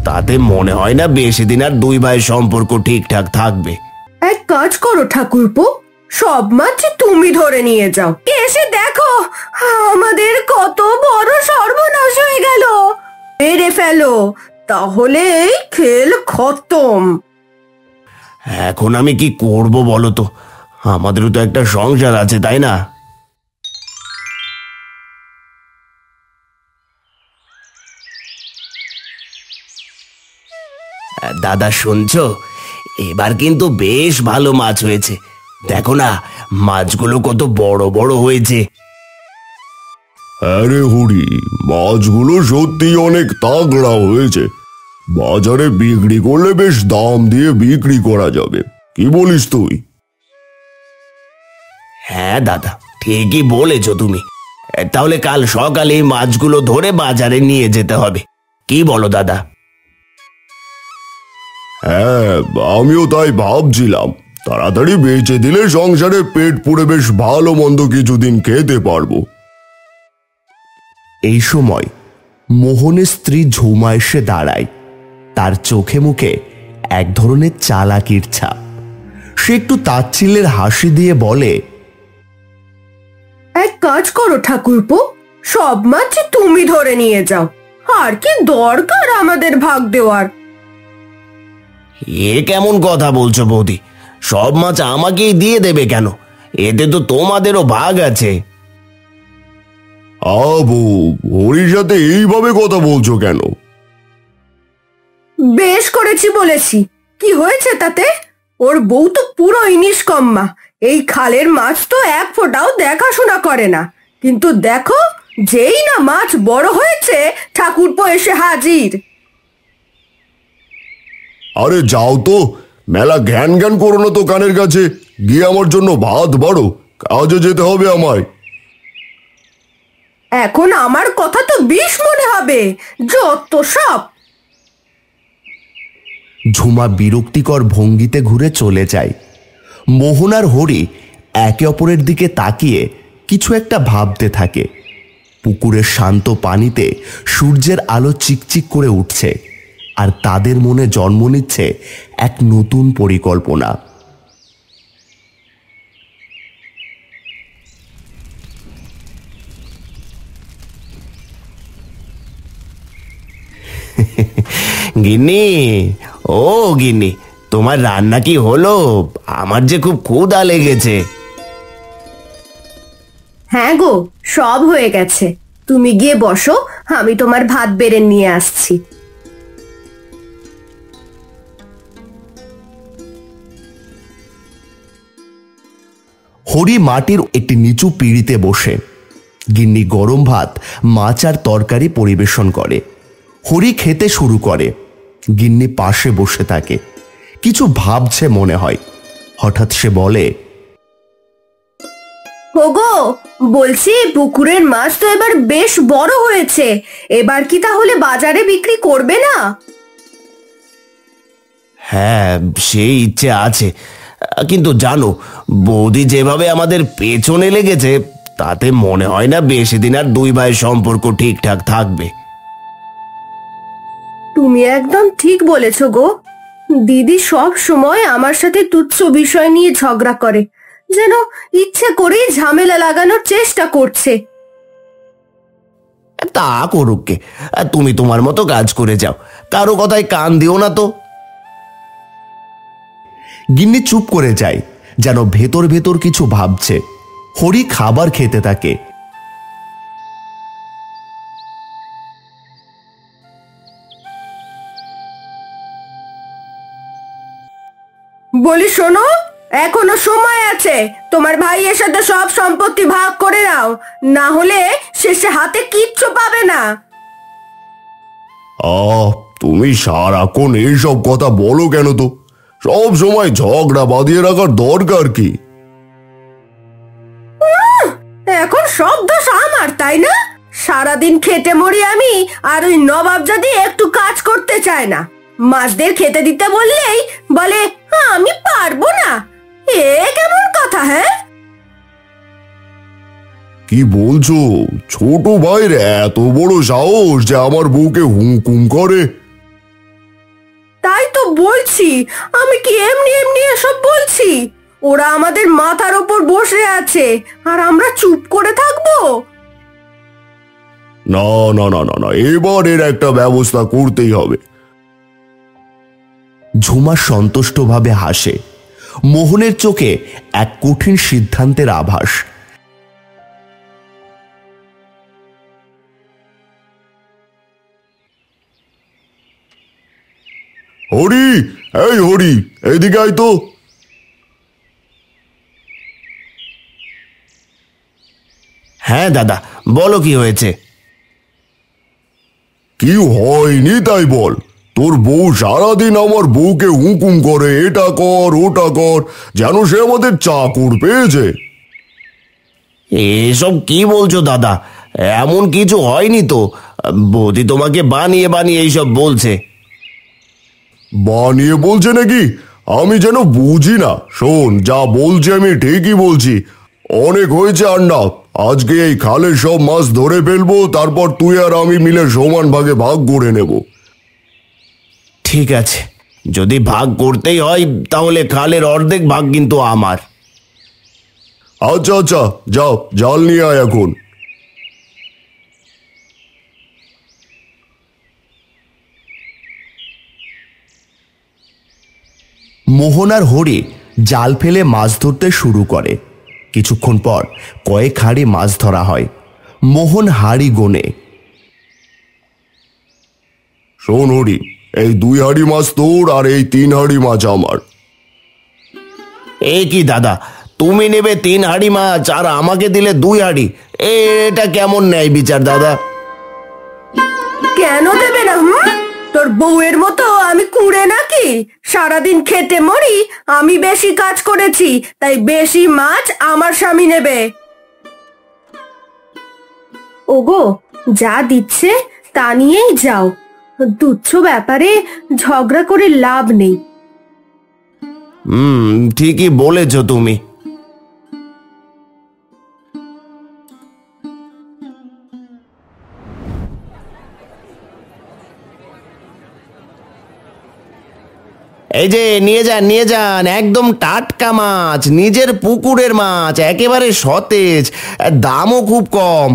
তাতে মনে হয় না বেশি দিন আর দুই ভাইয়ের সম্পর্ক ঠিকঠাক থাকবে। এক কাজ করো ঠাকুরপো, সব মাছ তুমি ধরে নিয়ে যাও। এসে দেখো আমাদের কত বড় সর্বনাশ হয়ে গেল। মেরে ফেলো, তাহলে এই খেল খতম। এখন আমি কি করব বলো তো? আমাদেরও তো একটা সংসার আছে, তাই না? দাদা শুনছো? এবার কিন্তু বেশ ভালো মাছ হয়েছে। দেখো না, মাছগুলো কত বড় বড় হয়েছে। আরে হরি, মাছগুলো সত্যি অনেক তাগড়া হয়েছে। বাজারে বিক্রি করলে বেশ দাম দিয়ে বিক্রি করা যাবে, কি বলিস তুই? হ্যাঁ দাদা, ঠিকই বলেছো তুমি। তাহলে কাল সকালে এই মাছগুলো ধরে বাজারে নিয়ে যেতে হবে, কি বলো দাদা? হ্যাঁ, আমিও তাই ভাবছিলাম। তাড়াতাড়ি বেচে দিলে সংসারে পেট পুড়ে বেশ ভালো মন্দ কিছুদিন খেতে পারবো। এই সময় মোহনের স্ত্রী ঝুমা এসে দাঁড়ায়। তার চোখে মুখে এক ধরনের চালাকির ছাপ। সে একটু তাচ্ছিল্যের হাসি দিয়ে বলে, এক কাজ করো ঠাকুরপো, সব মাছ তুমি ধরে নিয়ে যাও। আর কি দরকার আমাদের ভাগ দেওয়ার? এ কেমন কথা বলছো বৌদি? সব মাছ আমাকেই দিয়ে দেবে কেন? এতে তো তোমাদেরও ভাগ আছে। আবু, হরির সাথে এইভাবে কথা বলছো কেন? বেশ করেছি বলেছি, কি হয়েছে তাতে? ওর বউ তো পুরো নিষ্কম্মা। এই খালের মাছ তো এক ফোঁটাও দেখাশোনা করে না। কিন্তু দেখো, যেই না মাছ বড় হয়েছে, ঠাকুরপো এসে হাজির। আরে যাও তো, মেলা জ্ঞান জ্ঞান করো না তো কানের কাছে। গিয়ে আমার জন্য ভাত বাড়ো, কাজে যেতে হবে আমায়। এখন আমার কথা তো বিষ মনে হবে, যত সব। ঝুমা বিরক্তিকর ভঙ্গিতে ঘুরে চলে যায়। মোহন আর হরি একে অপরের দিকে তাকিয়ে কিছু একটা ভাবতে থাকে। পুকুরের শান্ত পানিতে সূর্যের আলো চিকচিক করে উঠছে, আর তাদের মনে জন্ম নিচ্ছে এক নতুন পরিকল্পনা। গিন্নি, ও গিন্নি, তোমার রান্না কি হলো? আমার যে খুব ক্ষুধা লেগেছে। হ্যাঁ গো, সব হয়ে গেছে। তুমি গিয়ে বসো, আমি তোমার ভাত বেড়ে নিয়ে আসছি। হরি মাটির একটি নিচু পিঁড়িতে বসে গিন্নি গরম ভাত, মাছ আর তরকারি পরিবেশন করে। হরি খেতে শুরু করে। গিন্নি পাশে বসে থাকে, কিছু ভাবছে মনে হয়। হঠাৎ সে বলে, ওগো, বলছি পুকুরের মাছ তো এবার বেশ বড় হয়েছে। এবার কি তাহলে বাজারে বিক্রি করবে না? হ্যাঁ, সেই ইচ্ছে আছে, কিন্তু জানো, বৌদি যেভাবে আমাদের পেছনে লেগেছে, তাতে মনে হয় না বেশি দিন আর দুই ভাইয়ের সম্পর্ক ঠিকঠাক থাকবে। তুমি একদম ঠিক বলেছো গো। দিদি সব সময় আমার সাথে তুচ্ছ বিষয় নিয়ে ঝগড়া করে, যেন ইচ্ছে করেই ঝামেলা লাগানোর চেষ্টা করছে। তা করুক কে, তুমি তোমার মতো কাজ করে যাও, কারো কথায় কান দিও না তো। গিন্নি চুপ করে যায়, যেন ভেতর ভেতর কিছু ভাবছে। হরি খাবার খেতে থাকে। বলি শোনো, এখনো সময় আছে। তোমার ভাইয়ের সাথে সব সম্পত্তি ভাগ করে নাও, না হলে শেষে হাতে কিচ্ছু পাবে না। তুমি সারাক্ষণ এইসব কথা বলো কেন তো? সব সময় ঝগড়া বাঁধিয়ে রাখার দরকার কি? এখন সব দোষ আমার, তাই না? সারাদিন খেটে মরি আমি, আর ওই নবাবজাদি একটু কাজ করতে চায় না। মাছদের খেতে দিতে বললেই বলে আমি পারবো না। এ কেমন কথা? হ্যাঁ, কি বলছো? ছোট ভাইয়ের এত বড় সাহস যে আমার বউকে হুকুম করে? তাই তো বলছি, আমি কি এমনি এমনি এসব বলছি? ওরা আমাদের মাথার ওপর বসে আছে আর আমরা চুপ করে থাকবো? না না না না না, এবার এর একটা ব্যবস্থা করতেই হবে। ঝুমা সন্তুষ্টভাবে হাসে। মোহনের চোখে এক কঠিন সিদ্ধান্তের আভাস। হরি, এই হরি, এইদিকে আয় তো। হ্যাঁ দাদা, বলো কি হয়েছে? কি হয়নি তাই বল। তোর বউ সারাদিন আমার বউকে হুকুম করে, এটা কর ওটা কর, যেন সে আমাদের চাকর পেয়েছে। এসব কি বলছো দাদা? এমন কিছু হয়নি তো। বৌদি তোমাকে বানিয়ে বানিয়ে এইসব বলছে। বানিয়ে বলছে নাকি? আমি যেন বুঝি না। শোন, যা বলছি আমি ঠিকই বলছি। অনেক হয়েছে আর না, আজকে এই খালের সব মাছ ধরে ফেলবো, তারপর তুই আর আমি মিলে সমান ভাগে ভাগ করে নেব। ঠিক আছে, যদি ভাগ করতেই হয় তাহলে খালের অর্ধেক ভাগ কিন্তু আমার। আচ্ছা আচ্ছা, যাও জাল নিয়ে আয় এখন। মোহন আর হরি জাল ফেলে মাছ ধরতে শুরু করে। কিছুক্ষণ পর কয়েক হাঁড়ি মাছ ধরা হয়। মোহন হাঁড়ি গোনে। শোন হরি, এই 2 হাঁড়ি মাছ তোর আর এই 3 হাঁড়ি মাছ আমার। এ কি দাদা, তুমি নেবে 3 হাঁড়ি মাছ আর আমাকে দিলে 2 হাঁড়ি? এটা কেমন ন্যায় বিচার দাদা? কেন দেবে না? তোর বউয়ের মতো আমি কুঁড়ে নাকি? সারাদিন খেটে মরি, আমি বেশি কাজ করেছি তাই বেশি মাছ আমার স্বামী নেবে। ওগো, যা দিচ্ছে তা নিয়েই যাও, তুচ্ছ ব্যাপারে ঝগড়া করে লাভ নেই। ঠিকই বলেছ তুমি। এই যে নিয়ে যান নিয়ে যান, একদম টাটকা মাছ, নিজের পুকুরের মাছ, একেবারে সতেজ, দামও খুব কম।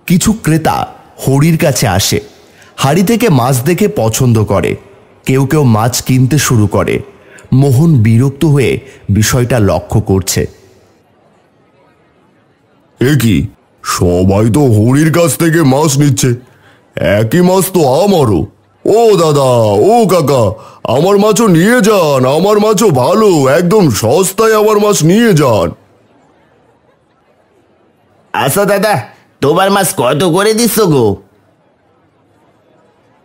কিছু ক্রেতা হরির কাছে আসে, হাড়ি থেকে মাছ দেখে পছন্দ করে। কেউ কেউ মাছ কিনতে শুরু করে। মোহন বিরক্ত হয়ে বিষয়টা লক্ষ্য করছে। এ কি, সবাই তো হরির কাছ থেকে মাছ নিচ্ছে, একই মাছ তো আমারও। ও দাদা, ও কাকা, আমার মাছও নিয়ে যান, আমার মাছও ভালো, একদম সস্তায় আমার মাছ নিয়ে যান। আচ্ছা দাদা, তোমার মাছ কত করে দিচ্ছ গো?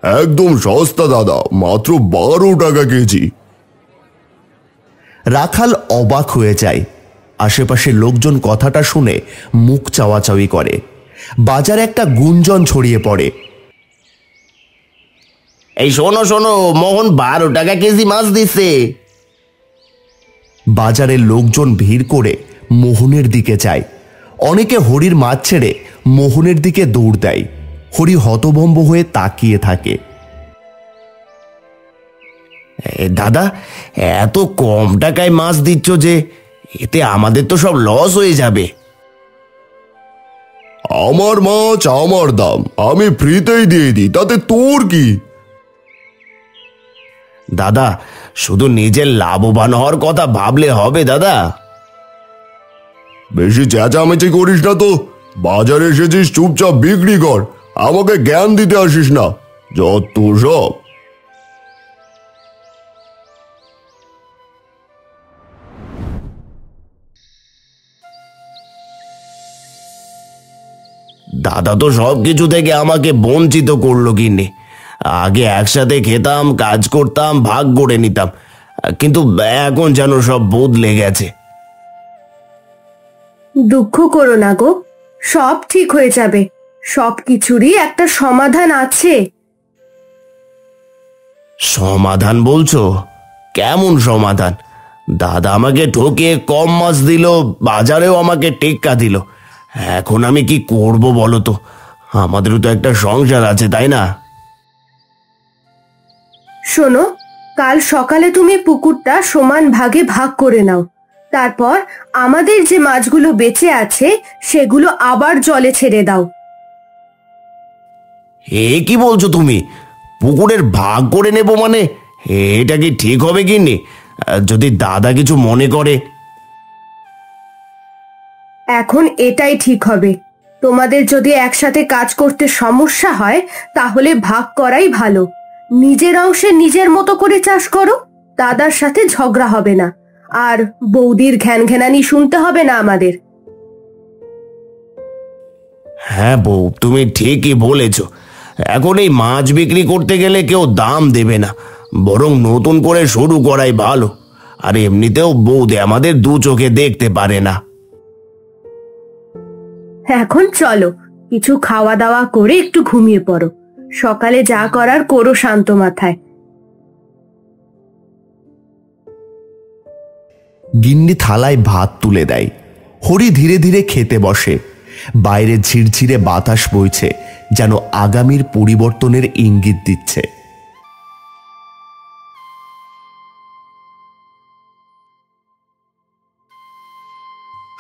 একদম সস্তা দাদা, মাত্র 12 টাকা কেজি। রাখাল অবাক হয়ে যায়। আশেপাশের লোকজন কথাটা শুনে মুখ চাওয়াচাওয়ি করে। বাজারে একটা গুঞ্জন ছড়িয়ে পড়ে। এই শোনো শোনো, মোহন 12 টাকা কেজি মাছ দিচ্ছে। বাজারের লোকজন ভিড় করে মোহনের দিকে যায়। অনেকে হরির মাছ ছেড়ে মোহনের দিকে দৌড় দেয়। হরি হতভম্ব হয়ে তাকিয়ে থাকে। দাদা, এত কম টাকায় মাছ দিচ্ছ যে, এতে আমাদের তো সব লস হয়ে যাবে। আমার মাছ আমার দাম, আমি ফ্রিতেই দিয়ে দিই, তাতে তোর কি? দাদা, শুধু নিজের লাভবান হওয়ার কথা ভাবলে হবে দাদা? বেশি চেঁচামেচি করিস না তো। বাজারে এসেছিস, চুপচাপ বিক্রি কর, আমাকে জ্ঞান দিতে আসিস না, যত সব। দাদা তো সব কিছু থেকে আমাকে বঞ্চিত করলো কিনে। আগে একসাথে খেতাম, কাজ করতাম, ভাগ করে নিতাম, কিন্তু এখন যেন সব বদলে গেছে। দুঃখ করো না গো, সব ঠিক হয়ে যাবে। সব কিছুরই একটা সমাধান আছে। সমাধান বলছো? কেমন সমাধান? দাদা আমাকে ঠকিয়ে কম মাছ দিল, বাজারেও আমাকে টেক্কা দিল। এখন আমি কি করব বলো তো? আমাদেরও তো একটা সংসার আছে, তাই না? শোনো, কাল সকালে তুমি পুকুরটা সমান ভাগে ভাগ করে নাও। তারপর আমাদের যে মাছগুলো বেঁচে আছে সেগুলো আবার জলে ছেড়ে দাও। এ কি বলছো তুমি? পুকুরের ভাগ করে নেব মানে? এটা কি ঠিক হবে গিন্নি? যদি দাদা কিছু মনে করে? এখন এটাই ঠিক হবে। তোমাদের যদি একসাথে কাজ করতে সমস্যা হয় তাহলে ভাগ করাই ভালো। নিজের অংশে নিজের মতো করে চাষ করো, দাদার সাথে ঝগড়া হবে না, আর বৌদির ঘ্যানঘ্যানানি শুনতে হবে না আমাদের। হ্যাঁ বউ, তুমি ঠিকই বলেছ। এখন এই মাছ বিক্রি করতে গেলে কেউ দাম দেবে না, বরং নতুন করে শুরু করাই ভালো। আর এমনিতেও বৌদি আমাদের দু চোখে দেখতে পারে না। এখন চলো, কিছু খাওয়া দাওয়া করে একটু ঘুমিয়ে পড়ো। সকালে যা করার করো শান্ত মাথায়। গিন্নি থালায় ভাত তুলে দেয়। হরি ধীরে ধীরে খেতে বসে। বাইরে ঝিরঝিরে বাতাস বইছে, যেন আগামীর পরিবর্তনের ইঙ্গিত দিচ্ছে।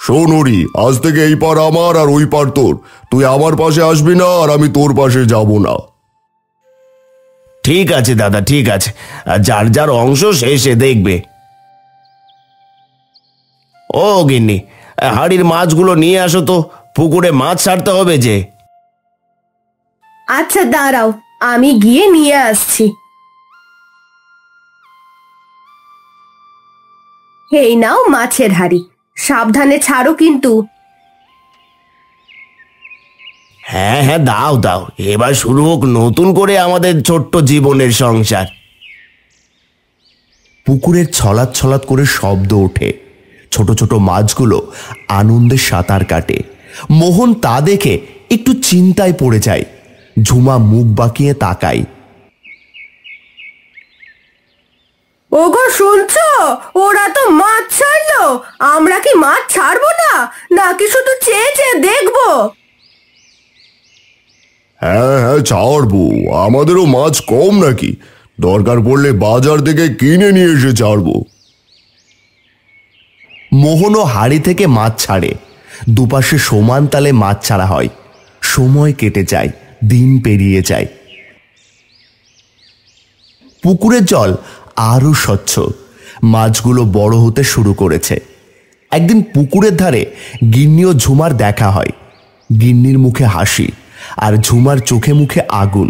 শোন হরি, আজ থেকে এই পার আমার আর ওই পার তোর। তুই আমার পাশে আসবি না আর আমি তোর পাশে যাব না। ঠিক আছে দাদা, ঠিক আছে। যার যার অংশ শেষে দেখবে। ও গিন্নি, হাড়ির মাছগুলো নিয়ে আসো তো, পুকুরে মাছ ছাড়তে হবে যে। আচ্ছা দাঁড়াও, আমি গিয়ে নিয়ে আসছি। এই নাও মাছের হাড়ি, সাবধানে ছাড়ো কিন্তু। হ্যাঁ হ্যাঁ, দাও দাও। এবার শুরু হোক নতুন করে আমাদের ছোট্ট জীবনের সংসার। পুকুরের ছলাৎ ছলাৎ করে শব্দ ওঠে। ছোট ছোট মাছগুলো আনন্দে সাঁতার কাটে। মোহন তা দেখে একটু চিন্তায় পড়ে যায়। ঝুমা মুখ বাঁকিয়ে তাকায়। ওগো শুনছো, ওরা তো মাছ ছাড়লো। আমরা কি মাছ ছাড়বো না, নাকি শুধু চেয়ে চেয়ে দেখবো? হ্যাঁ হ্যাঁ, ছাড়বো। আমাদেরও মাছ কম নাকি? দরকার পড়লে বাজার থেকে কিনে নিয়ে এসে ছাড়বো। মোহনও হাড়ি থেকে মাছ ছাড়ে। দুপাশে সমান তালে মাছ ছাড়া হয়। সময় কেটে যায়, দিন পেরিয়ে যায়। পুকুরের জল আরো স্বচ্ছ। মাছগুলো বড় হতে শুরু করেছে। একদিন পুকুরের ধারে গিন্নি ও ঝুমার দেখা হয়। গিন্নির মুখে হাসি আর ঝুমার চোখে মুখে আগুন।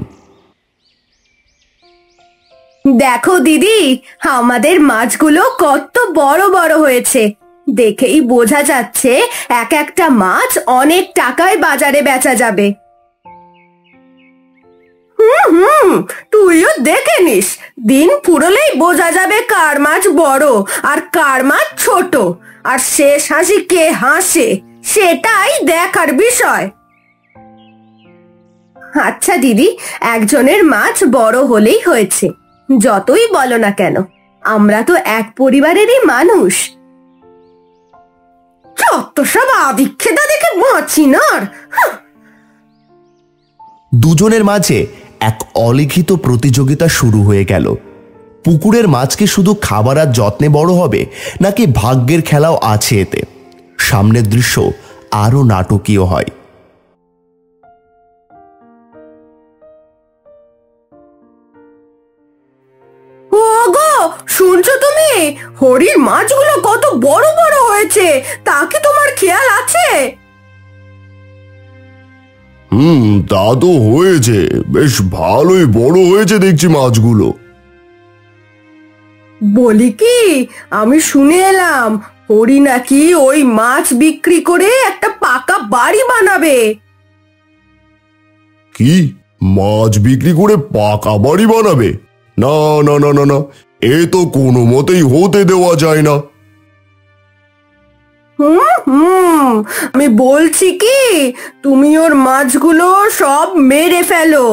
দেখো দিদি, আমাদের মাছগুলো কত বড় বড় হয়েছে। দেখেই বোঝা যাচ্ছে এক একটা মাছ অনেক টাকায় বাজারে বেচা যাবে। হুম, তুইও দেখে নিস। দিন ফুরলেই বোঝা যাবে কার মাছ বড় আর কার মাছ ছোট। আর শেষ হাসি কে হাসে সেটাই দেখার বিষয়। আচ্ছা দিদি, একজনের মাছ বড় হলেই হয়েছে, যতই বলো না কেন। আমরা তো এক পরিবারেরই মানুষ। যত সব আদিক্ষেতা দেখে বাঁচি না। দুজনের মাঝে এক অলিখিত প্রতিযোগিতা শুরু হয়ে গেল। পুকুরের মাছ কি শুধু খাবার আর যত্নে বড় হবে, নাকি ভাগ্যের খেলাও আছে এতে? সামনের দৃশ্য আরো নাটকীয় হয়। ওগো শুনছো তুমি, হরির মাছগুলো কত বড় বড় হয়েছে, তা কি তোমার খেয়াল আছে? তা তো হয়েছে। বেশ ভালোই বড় হয়েছে দেখছি মাছগুলো। বলি কি, আমি শুনে এলাম হরি নাকি ওই মাছ বিক্রি করে একটা পাকা বাড়ি বানাবে। কি? মাছ বিক্রি করে পাকা বাড়ি বানাবে? না না না না না, এ তো কোনো মতেই হতে দেওয়া যায় না। আমি বলছি কি, তুমি ওর মাছগুলো সব মেরে ফেলো,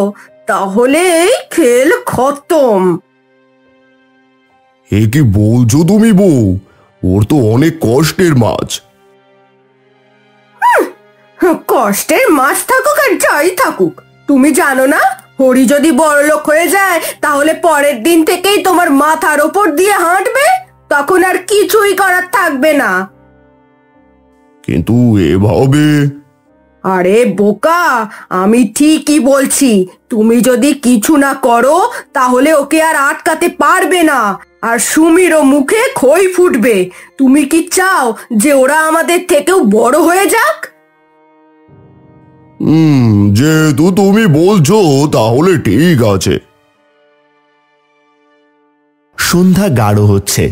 তাহলে এই খেল খতম। এ কি বলছো তুমি বউ? ওর তো অনেক কষ্টের মাছ। কষ্টের মাছ থাকুক আর যাই থাকুক, তুমি জানো না হরি যদি বড়লোক হয়ে যায় তাহলে পরের দিন থেকেই তোমার মাথার ওপর দিয়ে হাঁটবে, তখন আর কিছুই করার থাকবে না। কিন্তু এভাবে? আরে বোকা, আমি ঠিকই বলছি। তুমি যদি কিছু না করো তাহলে ওকে আর আটকাতে পারবে না, আর সুমিরও মুখে খই ফুটবে। তুমি কি চাও যে ওরা আমাদের থেকেও বড় হয়ে যাক? যেহেতু তুমি বলছো তাহলে ঠিক আছে। সন্ধ্যা গাঢ় হচ্ছে।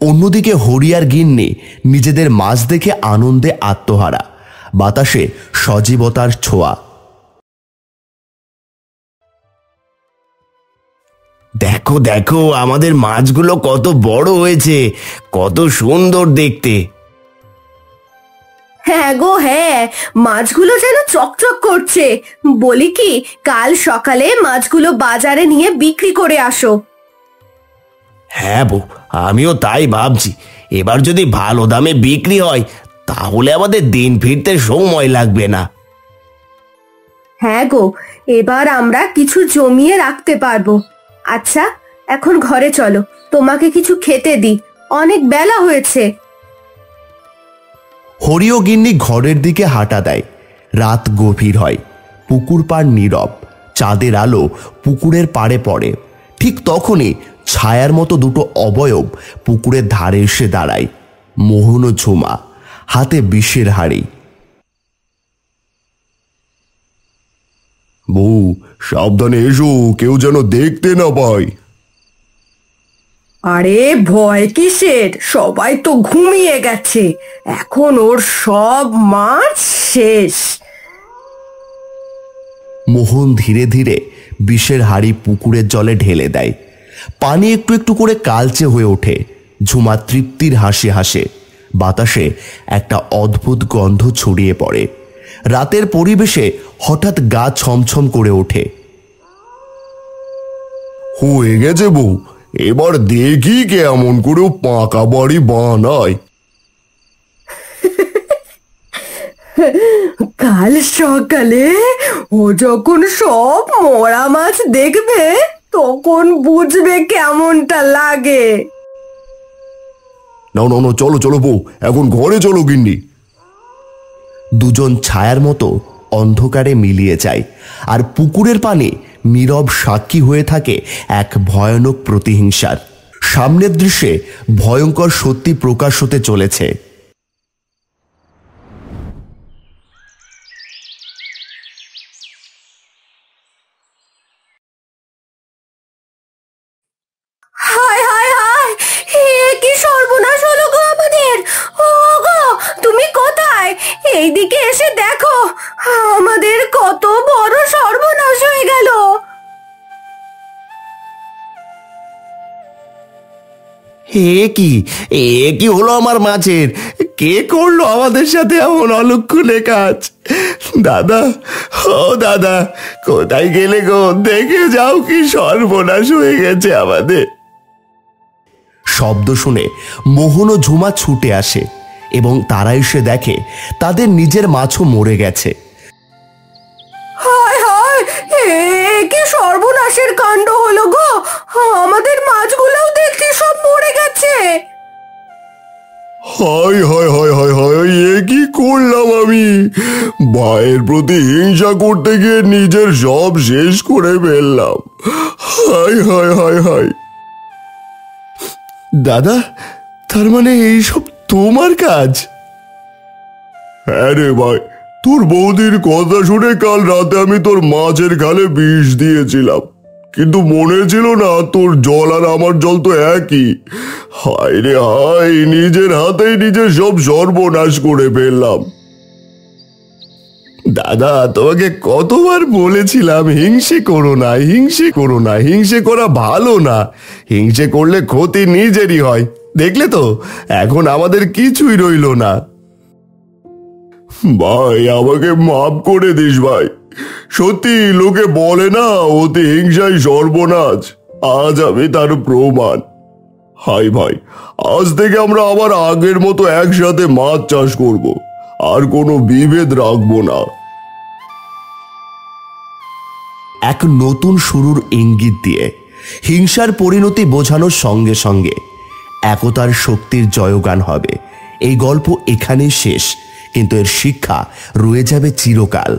অন্যদিকে হরি আর গিন্নি নিজেদের মাছ দেখে আনন্দে আত্মহারা। বাতাসে সজীবতার ছোঁয়া। দেখো দেখো, আমাদের মাছগুলো কত বড় হয়েছে, কত সুন্দর দেখতে। হ্যাঁ গো হ্যাঁ, মাছগুলো যেন চকচক করছে। বলি কি, কাল সকালে মাছগুলো বাজারে নিয়ে বিক্রি করে আসো। হ্যাঁ বউ, আমিও তাই ভাবছি। এবার যদি ভালো দামে বিক্রি হয় তাহলে আমাদের দিন ফিরতে সময় লাগবে না। হ্যাঁ গো, এবার আমরা কিছু জমিয়ে রাখতে পারবো। আচ্ছা, এখন ঘরে চলো, তোমাকে কিছু খেতে দিই, অনেক বেলা হয়েছে। হরি ও গিন্নি ঘরের দিকে হাঁটা দেয়। রাত গভীর হয়, পুকুর পাড় নীরব। চাঁদের আলো পুকুরের পাড়ে পড়ে। ঠিক তখনই ছায়ার মতো দুটো অবয়ব পুকুরের ধারে এসে দাঁড়ায়। মোহন ও ঝুমা, হাতে বিষের হাড়ি। বউ, সাবধানে এসো, কেউ যেন দেখতে না পায়। আরে ভয় কিসের, সবাই তো ঘুমিয়ে গেছে। এখন ওর সব মাছ শেষ। মোহন ধীরে ধীরে বিষের হাড়ি পুকুরের জলে ঢেলে দেয়। পানি একটু একটু করে কালচে হয়ে ওঠে। ঝুমা তৃপ্তির হাসি হাসে। বাতাসে একটা অদ্ভুত গন্ধ ছড়িয়ে পড়ে। রাতের পরিবেশে হঠাৎ গা ছমছম করে ওঠে। হয়ে গেছে বউ, এবার দেখি কেমন করে পাকা বাড়ি বানায়। কাল সকালে ও যখন সব মরা মাছ দেখবে তখন বুঝবে কেমনটা লাগে। না না না, চলো চলো বউ, এখন ঘরে চলো গিন্নি। দুজন ছায়ার মতো অন্ধকারে মিলিয়ে যায়, আর পুকুরের পানি নীরব সাক্ষী হয়ে থাকে এক ভয়ানক প্রতিহিংসার। সামনের দৃশ্যে ভয়ঙ্কর সত্যি প্রকাশ হতে চলেছে। হায় হায় হায়, এ কি সর্বনাশ হলো গো আমাদের! ও গো, তুমি কোথায়? এইদিকে এসে দেখো, আমাদের কত বড় সর্বনাশ হয়ে গেল। এ কি হলো আমার মাছের? কে করলো আমাদের সাথে এমন অলক্ষণে কাজ? দাদা, ও দাদা, কোথায় গেলে গো? দেখে যাও, কি সর্বনাশ হয়ে গেছে আমাদের। শব্দ শুনে মোহন ও ঝুমা ছুটে আসে এবং তারা এসে দেখে তাদের নিজের মাছও মরে গেছে। হায় হায়, এ কি সর্বনাশের কাণ্ড হলো গো! আমাদের মাছগুলোও দেখছি সব মরে গেছে। হায় হায় হায় হায় হায়, এ কি করলাম আমি! ভাইয়ের প্রতি হিংসা করতে গিয়ে নিজের সব শেষ করে ফেললাম। হায় হায় হায় হায়। দাদা, তার মানে এইসব তোমার কাজ? হ্যাঁ রে ভাই, তোর বৌদির কথা শুনে কাল রাতে আমি তোর মাছের খালে বিষ দিয়েছিলাম, কিন্তু মনে ছিল না তোর জল আর আমার জল তো একই। হায় রে হায়, নিজের হাতেই নিজের সব সর্বনাশ করে ফেললাম। দাদা, তোমাকে কতবার বলেছিলাম হিংসে করো না, হিংসে করো না, হিংসে করা ভালো না। হিংসে করলে ক্ষতি নিজেরই হয়। দেখলে তো, এখন আমাদের কিছুই রইল না। ভাই, আমাকে মাফ করে দিস ভাই। সত্যি লোকে বলে না, অতি হিংসাই সর্বনাশ। আজ আমি তার প্রমাণ। হাই ভাই, আজ থেকে আমরা আবার আগের মতো একসাথে মাছ চাষ করব, আর কোনো বিভেদ রাখবো না। এক নতুন শুরুর ইঙ্গিত দিয়ে হিংসার পরিণতি বোঝানোর সঙ্গে সঙ্গে একতার শক্তির জয়গান হবে। এই গল্প এখানেই শেষ, কিন্তু এর শিক্ষা রয়ে যাবে চিরকাল।